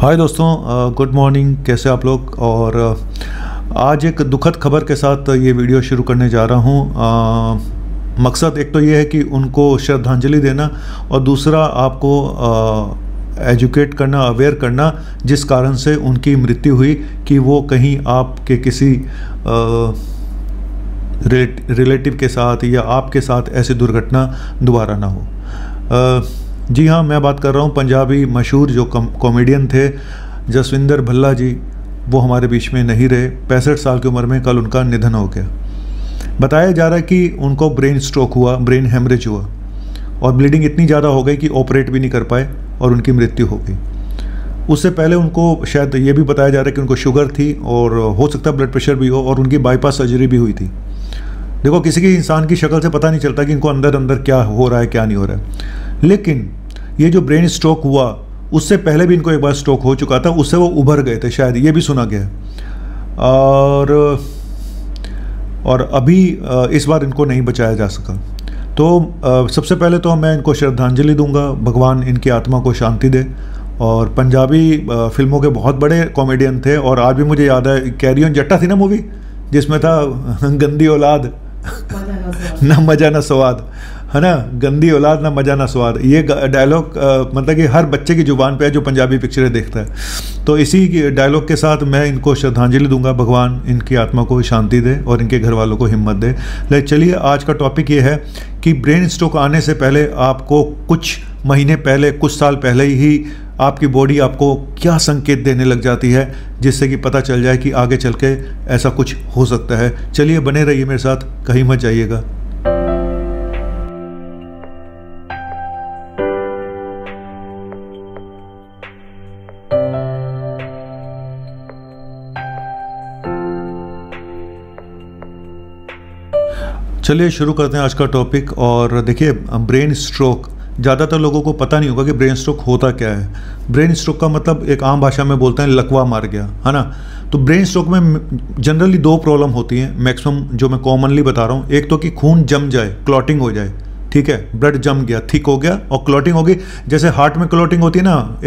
हाय दोस्तों, good morning. कैसे आप लोग। और आज एक दुखद खबर के साथ ये वीडियो शुरू करने जा रहा हूँ। मकसद एक तो ये है कि उनको श्रद्धांजलि देना और दूसरा आपको एजुकेट करना, अवेयर करना जिस कारण से उनकी मृत्यु हुई, कि वो कहीं आपके किसी रिलेटिव के साथ या आपके साथ ऐसी दुर्घटना दोबारा ना हो। जी हाँ, मैं बात कर रहा हूँ पंजाबी मशहूर जो कॉमेडियन थे जसविंदर भल्ला जी। वो हमारे बीच में नहीं रहे। 65 साल की उम्र में कल उनका निधन हो गया। बताया जा रहा है कि उनको ब्रेन स्ट्रोक हुआ, ब्रेन हेमरेज हुआ और ब्लीडिंग इतनी ज़्यादा हो गई कि ऑपरेट भी नहीं कर पाए और उनकी मृत्यु हो गई। उससे पहले उनको शायद ये भी बताया जा रहा है कि उनको शुगर थी और हो सकता है ब्लड प्रेशर भी हो, और उनकी बाईपास सर्जरी भी हुई थी। देखो, किसी की इंसान की शक्ल से पता नहीं चलता कि इनको अंदर अंदर क्या हो रहा है, क्या नहीं हो रहा है। लेकिन ये जो ब्रेन स्ट्रोक हुआ, उससे पहले भी इनको एक बार स्ट्रोक हो चुका था, उससे वो उभर गए थे, शायद ये भी सुना गया। और अभी इस बार इनको नहीं बचाया जा सका। तो सबसे पहले तो मैं इनको श्रद्धांजलि दूंगा, भगवान इनकी आत्मा को शांति दे। और पंजाबी फिल्मों के बहुत बड़े कॉमेडियन थे, और आज भी मुझे याद है कैरी ऑन जट्टा थी ना मूवी, जिसमें था गंदी औलाद ना मजा ना स्वाद, है ना। गंदी औलाद ना मजा ना स्वाद, ये डायलॉग मतलब कि हर बच्चे की ज़ुबान पे है जो पंजाबी पिक्चरें देखता है। तो इसी डायलॉग के साथ मैं इनको श्रद्धांजलि दूंगा। भगवान इनकी आत्मा को शांति दे और इनके घर वालों को हिम्मत दे। लेकिन चलिए, आज का टॉपिक ये है कि ब्रेन स्ट्रोक आने से पहले आपको कुछ महीने पहले, कुछ साल पहले ही आपकी बॉडी आपको क्या संकेत देने लग जाती है, जिससे कि पता चल जाए कि आगे चल के ऐसा कुछ हो सकता है। चलिए, बने रहिए मेरे साथ, कहीं मत जाइएगा। चलिए शुरू करते हैं आज का टॉपिक। और देखिए, ब्रेन स्ट्रोक ज़्यादातर लोगों को पता नहीं होगा कि ब्रेन स्ट्रोक होता क्या है। ब्रेन स्ट्रोक का मतलब एक आम भाषा में बोलते हैं लकवा मार गया, है ना। तो ब्रेन स्ट्रोक में जनरली दो प्रॉब्लम होती हैं, मैक्सिमम जो मैं कॉमनली बता रहा हूँ। एक तो कि खून जम जाए, क्लॉटिंग हो जाए, ठीक है, ब्लड जम गया, थिक हो गया और क्लॉटिंग हो गई। जैसे हार्ट में क्लॉटिंग होती है ना,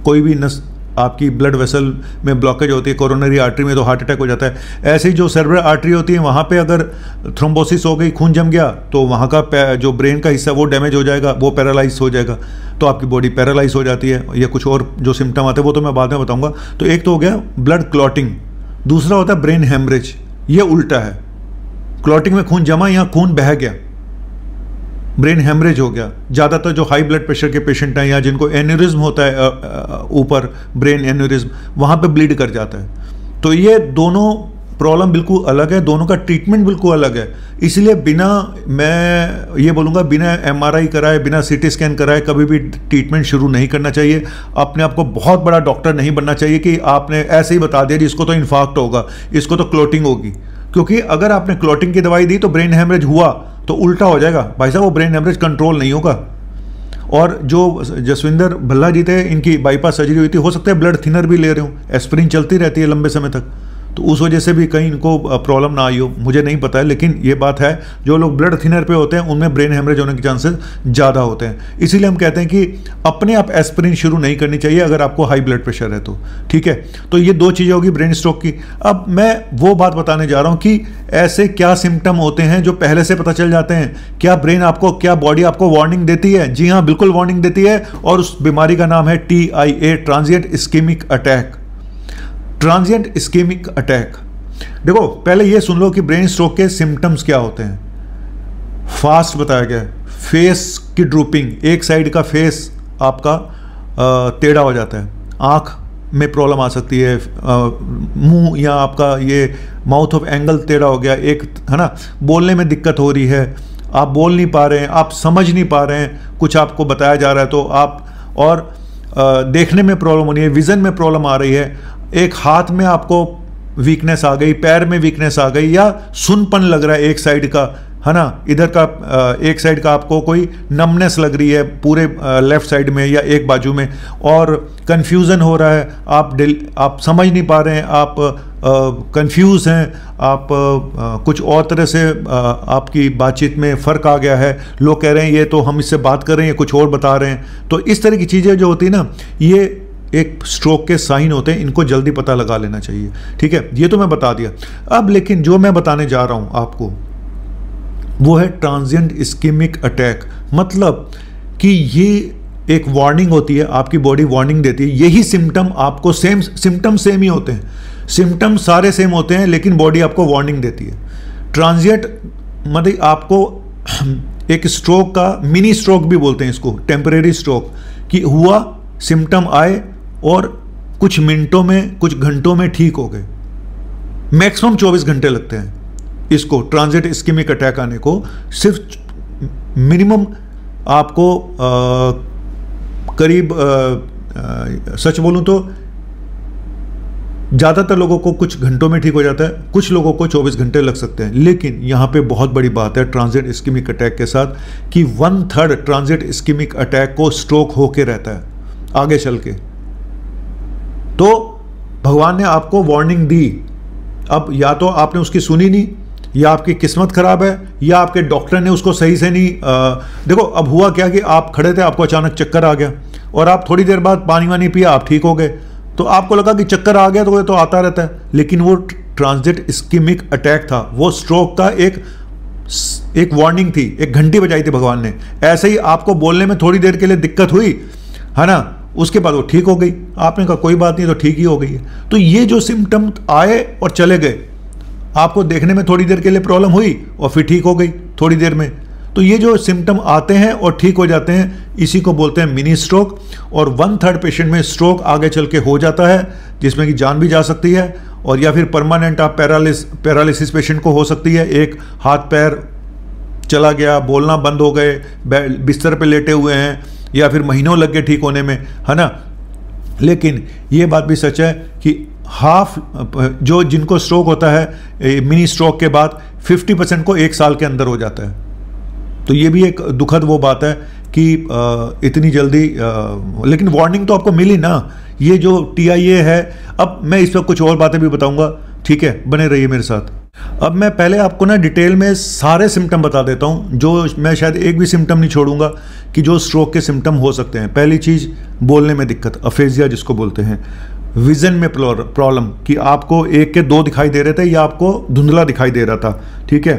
कोई भी नस आपकी ब्लड वेसल में ब्लॉकेज होती है, कोरोनरी आर्टरी में, तो हार्ट अटैक हो जाता है। ऐसे ही जो सेरेब्रल आर्टरी होती है, वहाँ पे अगर थ्रोम्बोसिस हो गई, खून जम गया, तो वहाँ का जो ब्रेन का हिस्सा वो डैमेज हो जाएगा, वो पैरालाइज हो जाएगा, तो आपकी बॉडी पैरालाइज हो जाती है। या कुछ और जो सिम्टम आते हैं वो तो मैं बाद में बताऊँगा। तो एक तो हो गया ब्लड क्लॉटिंग, दूसरा होता है ब्रेन हेमरेज। ये उल्टा है, क्लॉटिंग में खून जमा, यहाँ खून बह गया, ब्रेन हेमरेज हो गया। ज़्यादातर जो हाई ब्लड प्रेशर के पेशेंट हैं या जिनको एन्यूरिज्म होता है ऊपर, ब्रेन एन्यूरिज्म, वहाँ पे ब्लीड कर जाता है। तो ये दोनों प्रॉब्लम बिल्कुल अलग है, दोनों का ट्रीटमेंट बिल्कुल अलग है। इसलिए बिना, मैं ये बोलूँगा, बिना MRI कराए, बिना CT स्कैन कराए कभी भी ट्रीटमेंट शुरू नहीं करना चाहिए। अपने आप को बहुत बड़ा डॉक्टर नहीं बनना चाहिए कि आपने ऐसे ही बता दिया जी इसको तो इन्फार्क्ट होगा, इसको तो क्लॉटिंग होगी। क्योंकि अगर आपने क्लॉटिंग की दवाई दी तो ब्रेन हेमरेज हुआ तो उल्टा हो जाएगा भाई साहब, वो ब्रेन हेमरेज कंट्रोल नहीं होगा। और जो जसविंदर भल्ला जी थे, इनकी बाईपास सर्जरी हुई थी, हो सकता है ब्लड थिनर भी ले रहे हो, एस्पिरिन चलती रहती है लंबे समय तक, तो उस वजह से भी कहीं इनको प्रॉब्लम ना आई हो, मुझे नहीं पता है। लेकिन ये बात है, जो लोग ब्लड थिनर पे होते हैं उनमें ब्रेन हेमरेज होने के चांसेस ज़्यादा होते हैं। इसीलिए हम कहते हैं कि अपने आप एस्पिरिन शुरू नहीं करनी चाहिए अगर आपको हाई ब्लड प्रेशर है तो, ठीक है। तो ये दो चीज़ें होगी ब्रेन स्ट्रोक की। अब मैं वो बात बताने जा रहा हूँ कि ऐसे क्या सिम्टम होते हैं जो पहले से पता चल जाते हैं। क्या ब्रेन आपको, क्या बॉडी आपको वार्निंग देती है? जी हाँ, बिल्कुल वार्निंग देती है। और उस बीमारी का नाम है TIA, transient ischemic attack. Transient ischemic attack. देखो, पहले ये सुन लो कि ब्रेन स्ट्रोक के सिम्टम्स क्या होते हैं। फास्ट बताया गया है, फेस की ड्रूपिंग, एक साइड का फेस आपका टेढ़ा हो जाता है, आंख में प्रॉब्लम आ सकती है, मुंह या आपका ये माउथ ऑफ एंगल टेढ़ा हो गया, एक, है ना। बोलने में दिक्कत हो रही है, आप बोल नहीं पा रहे हैं, आप समझ नहीं पा रहे हैं, कुछ आपको बताया जा रहा है तो आप, और देखने में प्रॉब्लम हो रही है, विजन में प्रॉब्लम आ रही है, एक हाथ में आपको वीकनेस आ गई, पैर में वीकनेस आ गई, या सुनपन लग रहा है एक साइड का, है ना। इधर का एक साइड का आपको कोई नमनेस लग रही है पूरे लेफ्ट साइड में या एक बाजू में, और कंफ्यूजन हो रहा है, आप समझ नहीं पा रहे हैं, आप कंफ्यूज हैं, आप कुछ और तरह से आपकी बातचीत में फ़र्क आ गया है, लोग कह रहे हैं ये तो हम इससे बात कर रहे हैं, कुछ और बता रहे हैं। तो इस तरह की चीज़ें जो होती है ना, ये एक स्ट्रोक के साइन होते हैं, इनको जल्दी पता लगा लेना चाहिए। ठीक है, ये तो मैं बता दिया। अब लेकिन जो मैं बताने जा रहा हूँ आपको वो है ट्रांजिएंट इस्केमिक अटैक। मतलब कि ये एक वार्निंग होती है, आपकी बॉडी वार्निंग देती है। यही सिम्टम आपको सिम्टम सेम ही होते हैं, सिम्टम सारे सेम होते हैं, लेकिन बॉडी आपको वार्निंग देती है। ट्रांजिएंट मतलब आपको एक स्ट्रोक का मिनी स्ट्रोक भी बोलते हैं इसको, टेम्परेरी स्ट्रोक, कि हुआ, सिम्टम आए और कुछ मिनटों में कुछ घंटों में ठीक हो गए। मैक्सिमम 24 घंटे लगते हैं इसको ट्रांजिएंट इस्केमिक अटैक आने को। सिर्फ मिनिमम आपको करीब सच बोलूं तो ज़्यादातर लोगों को कुछ घंटों में ठीक हो जाता है, कुछ लोगों को 24 घंटे लग सकते हैं। लेकिन यहाँ पे बहुत बड़ी बात है ट्रांजिएंट इस्केमिक अटैक के साथ कि 1/3 ट्रांजिएंट इस्केमिक अटैक को स्ट्रोक होके रहता है आगे चल के। तो भगवान ने आपको वार्निंग दी, अब या तो आपने उसकी सुनी नहीं, या आपकी किस्मत खराब है, या आपके डॉक्टर ने उसको सही से नहीं देखो अब हुआ क्या कि आप खड़े थे, आपको अचानक चक्कर आ गया और आप थोड़ी देर बाद पानी वानी पिया, आप ठीक हो गए। तो आपको लगा कि चक्कर आ गया तो ये तो आता रहता है, लेकिन वो ट्रांजिएंट इस्केमिक अटैक था, वो स्ट्रोक का एक वार्निंग थी, एक घंटी बजाई थी भगवान ने। ऐसे ही आपको बोलने में थोड़ी देर के लिए दिक्कत हुई है ना, उसके बाद वो ठीक हो गई, आपने कहा कोई बात नहीं, तो ठीक ही हो गई है। तो ये जो सिम्टम आए और चले गए, आपको देखने में थोड़ी देर के लिए प्रॉब्लम हुई और फिर ठीक हो गई थोड़ी देर में, तो ये जो सिम्टम आते हैं और ठीक हो जाते हैं, इसी को बोलते हैं मिनी स्ट्रोक। और 1/3 पेशेंट में स्ट्रोक आगे चल के हो जाता है, जिसमें कि जान भी जा सकती है, और या फिर परमानेंट आप पैरालिसिस पेशेंट को हो सकती है, एक हाथ पैर चला गया, बोलना बंद हो गए, बिस्तर पे लेटे हुए हैं, या फिर महीनों लग गए ठीक होने में, है ना। लेकिन ये बात भी सच है कि जो जिनको स्ट्रोक होता है मिनी स्ट्रोक के बाद 50% को 1 साल के अंदर हो जाता है। तो ये भी एक दुखद वो बात है कि इतनी जल्दी लेकिन वार्निंग तो आपको मिली ना, ये जो TIA है। अब मैं इस पर कुछ और बातें भी बताऊंगा, ठीक है, बने रहिए मेरे साथ। अब मैं पहले आपको ना डिटेल में सारे सिम्टम बता देता हूं, जो मैं शायद एक भी सिम्टम नहीं छोड़ूंगा कि जो स्ट्रोक के सिम्टम हो सकते हैं। पहली चीज़, बोलने में दिक्कत, अफेजिया जिसको बोलते हैं। विजन में प्रॉब्लम, कि आपको 1 के 2 दिखाई दे रहे थे या आपको धुंधला दिखाई दे रहा था, ठीक है।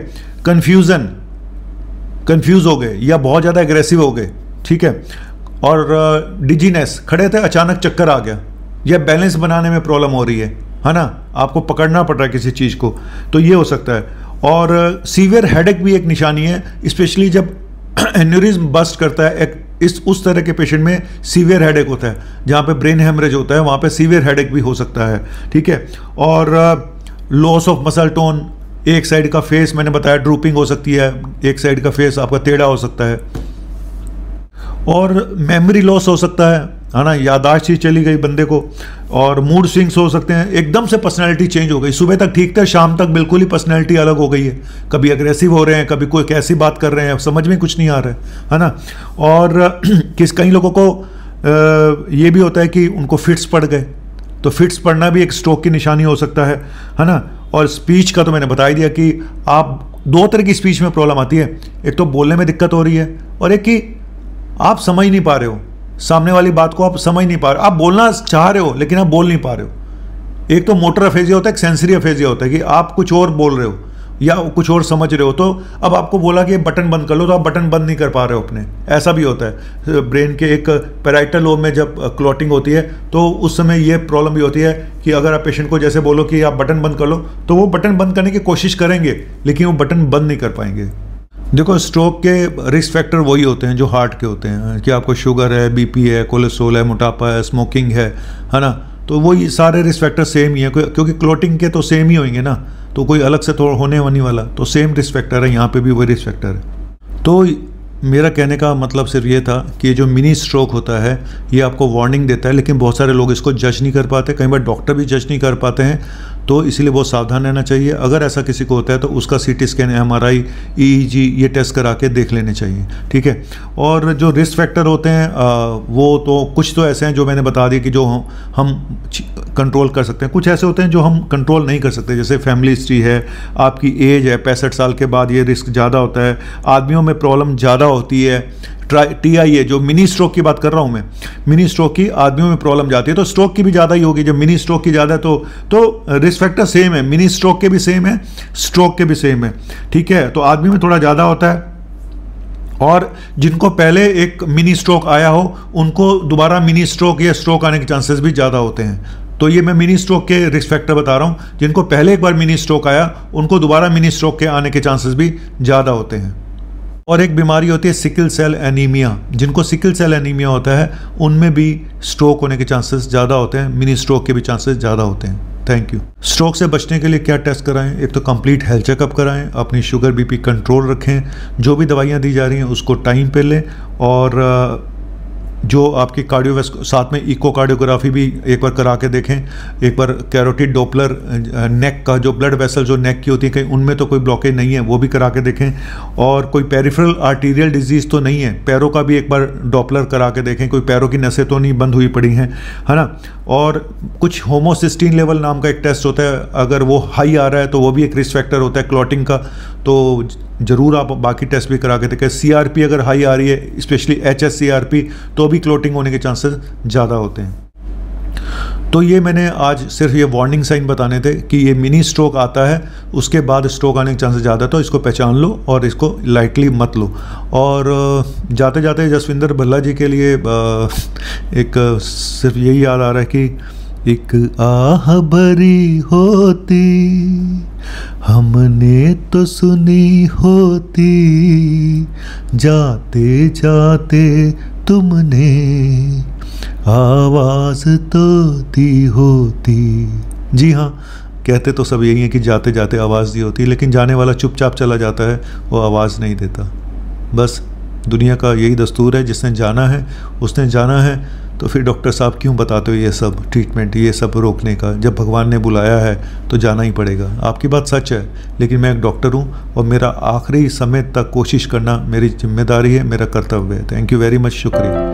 कंफ्यूज हो गए या बहुत ज़्यादा एग्रेसिव हो गए, ठीक है। और डिजीनेस, खड़े थे अचानक चक्कर आ गया, या बैलेंस बनाने में प्रॉब्लम हो रही है ना, आपको पकड़ना पड़ रहा है किसी चीज़ को, तो ये हो सकता है। और सीवियर हेडेक भी एक निशानी है, स्पेशली जब एन्यूरिज्म बस्ट करता है, उस तरह के पेशेंट में सीवियर हेडेक होता है, जहाँ पे ब्रेन हेमरेज होता है, वहाँ पे सीवियर हेडेक भी हो सकता है, ठीक है। और लॉस ऑफ मसल टोन, एक साइड का फेस मैंने बताया ड्रूपिंग हो सकती है, एक साइड का फेस आपका टेढ़ा हो सकता है। और मेमोरी लॉस हो सकता है ना, याददाश्त ही चली गई बंदे को। और मूड स्विंग्स हो सकते हैं, एकदम से पर्सनैलिटी चेंज हो गई, सुबह तक ठीक था, शाम तक बिल्कुल ही पर्सनैलिटी अलग हो गई है, कभी अग्रेसिव हो रहे हैं, कभी कोई कैसी बात कर रहे हैं, समझ में कुछ नहीं आ रहा है ना। और कई लोगों को ये भी होता है कि उनको फिट्स पड़ गए, तो फिट्स पड़ना भी एक स्ट्रोक की निशानी हो सकता है ना। और स्पीच का तो मैंने बता ही दिया कि आप 2 तरह की स्पीच में प्रॉब्लम आती है, एक तो बोलने में दिक्कत हो रही है, और एक कि आप समझ नहीं पा रहे हो, सामने वाली बात को आप समझ नहीं पा रहे हो, आप बोलना चाह रहे हो लेकिन आप बोल नहीं पा रहे हो। एक तो मोटर अफेजिया होता है, एक सेंसरी अफेजिया होता है कि आप कुछ और बोल रहे हो या कुछ और समझ रहे हो, तो अब आपको बोला कि बटन बंद कर लो, तो आप बटन बंद नहीं कर पा रहे हो अपने, ऐसा भी होता है। ब्रेन के एक पैराइटल लोब में जब क्लॉटिंग होती है, तो उस समय ये प्रॉब्लम भी होती है कि अगर आप पेशेंट को जैसे बोलो कि आप बटन बंद कर लो, तो वो बटन बंद करने की कोशिश करेंगे लेकिन वो बटन बंद नहीं कर पाएंगे। देखो, स्ट्रोक के रिस्क फैक्टर वही होते हैं जो हार्ट के होते हैं, कि आपको शुगर है, BP है, कोलेस्ट्रॉल है, मोटापा है, स्मोकिंग है ना। तो वही सारे रिस्क फैक्टर सेम ही है, क्योंकि क्लॉटिंग के तो सेम ही होंगे ना, तो कोई अलग से थोड़ा होने नहीं वाला, तो सेम रिस्क फैक्टर है, यहाँ पे भी वही रिस्क फैक्टर है। तो मेरा कहने का मतलब सिर्फ ये था कि जो मिनी स्ट्रोक होता है ये आपको वार्निंग देता है, लेकिन बहुत सारे लोग इसको जज नहीं कर पाते, कई बार डॉक्टर भी जज नहीं कर पाते हैं, तो इसीलिए बहुत सावधान रहना चाहिए। अगर ऐसा किसी को होता है तो उसका CT स्कैन, MRI, EEG ये टेस्ट करा के देख लेने चाहिए, ठीक है। और जो रिस्क फैक्टर होते हैं वो तो कुछ तो ऐसे हैं जो मैंने बता दिए कि जो हम कंट्रोल कर सकते हैं, कुछ ऐसे होते हैं जो हम कंट्रोल नहीं कर सकते, जैसे फैमिली हिस्ट्री है, आपकी एज है, 65 साल के बाद ये रिस्क ज़्यादा होता है, आदमियों में प्रॉब्लम ज़्यादा होती है, TIA, जो मिनी स्ट्रोक की बात कर रहा हूँ मैं, मिनी स्ट्रोक की आदमियों में प्रॉब्लम जाती है, तो स्ट्रोक की भी ज़्यादा ही होगी। जब मिनी स्ट्रोक की ज़्यादा है तो रिस्क फैक्टर सेम है, मिनी स्ट्रोक के भी सेम है, स्ट्रोक के भी सेम है, ठीक है। तो आदमी में थोड़ा ज़्यादा होता है, और जिनको पहले एक मिनी स्ट्रोक आया हो उनको दोबारा मिनी स्ट्रोक या स्ट्रोक आने के चांसेस भी ज़्यादा होते हैं। तो ये मैं मिनी स्ट्रोक के रिस्क फैक्टर बता रहा हूँ। जिनको पहले एक बार मिनी स्ट्रोक आया उनको दोबारा मिनी स्ट्रोक के आने के चांसेस भी ज़्यादा होते हैं। और एक बीमारी होती है सिकल सेल एनीमिया। जिनको सिकल सेल एनीमिया होता है उनमें भी स्ट्रोक होने के चांसेस ज़्यादा होते हैं, मिनी स्ट्रोक के भी चांसेस ज़्यादा होते हैं। Thank you. स्ट्रोक से बचने के लिए क्या टेस्ट कराएं? एक तो कंप्लीट हेल्थ चेकअप कराएं, अपनी शुगर BP कंट्रोल रखें, जो भी दवाइयां दी जा रही हैं उसको टाइम पे लें, और जो आपकी कार्डियोवास्कुलर, साथ में इकोकार्डियोग्राफी भी एक बार करा के देखें, एक बार कैरोटिड डॉपलर नेक का, जो ब्लड वेसल जो नेक की होती है कहीं उनमें तो कोई ब्लॉकेज नहीं है वो भी करा के देखें, और कोई पेरिफेरल आर्टीरियल डिजीज़ तो नहीं है, पैरों का भी एक बार डॉपलर करा के देखें, कोई पैरों की नसें तो नहीं बंद हुई पड़ी हैं, है ना। और कुछ होमोसिस्टीन लेवल नाम का एक टेस्ट होता है, अगर वो हाई आ रहा है तो वो भी एक रिस्क फैक्टर होता है क्लॉटिंग का, तो ज़रूर आप बाकी टेस्ट भी करा के देखें। CRP अगर हाई आ रही है, स्पेशली HSCRP, तो भी क्लॉटिंग होने के चांसेस ज़्यादा होते हैं। तो ये मैंने आज सिर्फ ये वार्निंग साइन बताने थे कि ये मिनी स्ट्रोक आता है, उसके बाद स्ट्रोक आने के चांसेस ज़्यादा, तो इसको पहचान लो और इसको लाइटली मत लो। और जाते जाते जसविंदर भल्ला जी के लिए एक सिर्फ यही याद आ रहा है कि एक आह भरी होती हमने तो सुनी होती, जाते जाते तुमने आवाज़ तो दी होती। जी हाँ, कहते तो सब यही है कि जाते जाते आवाज़ दी होती, लेकिन जाने वाला चुपचाप चला जाता है, वो आवाज़ नहीं देता। बस दुनिया का यही दस्तूर है, जिसने जाना है उसने जाना है। तो फिर डॉक्टर साहब क्यों बताते हो ये सब ट्रीटमेंट, ये सब रोकने का? जब भगवान ने बुलाया है तो जाना ही पड़ेगा। आपकी बात सच है, लेकिन मैं एक डॉक्टर हूँ और मेरा आखिरी समय तक कोशिश करना मेरी जिम्मेदारी है, मेरा कर्तव्य है। थैंक यू वेरी मच, शुक्रिया।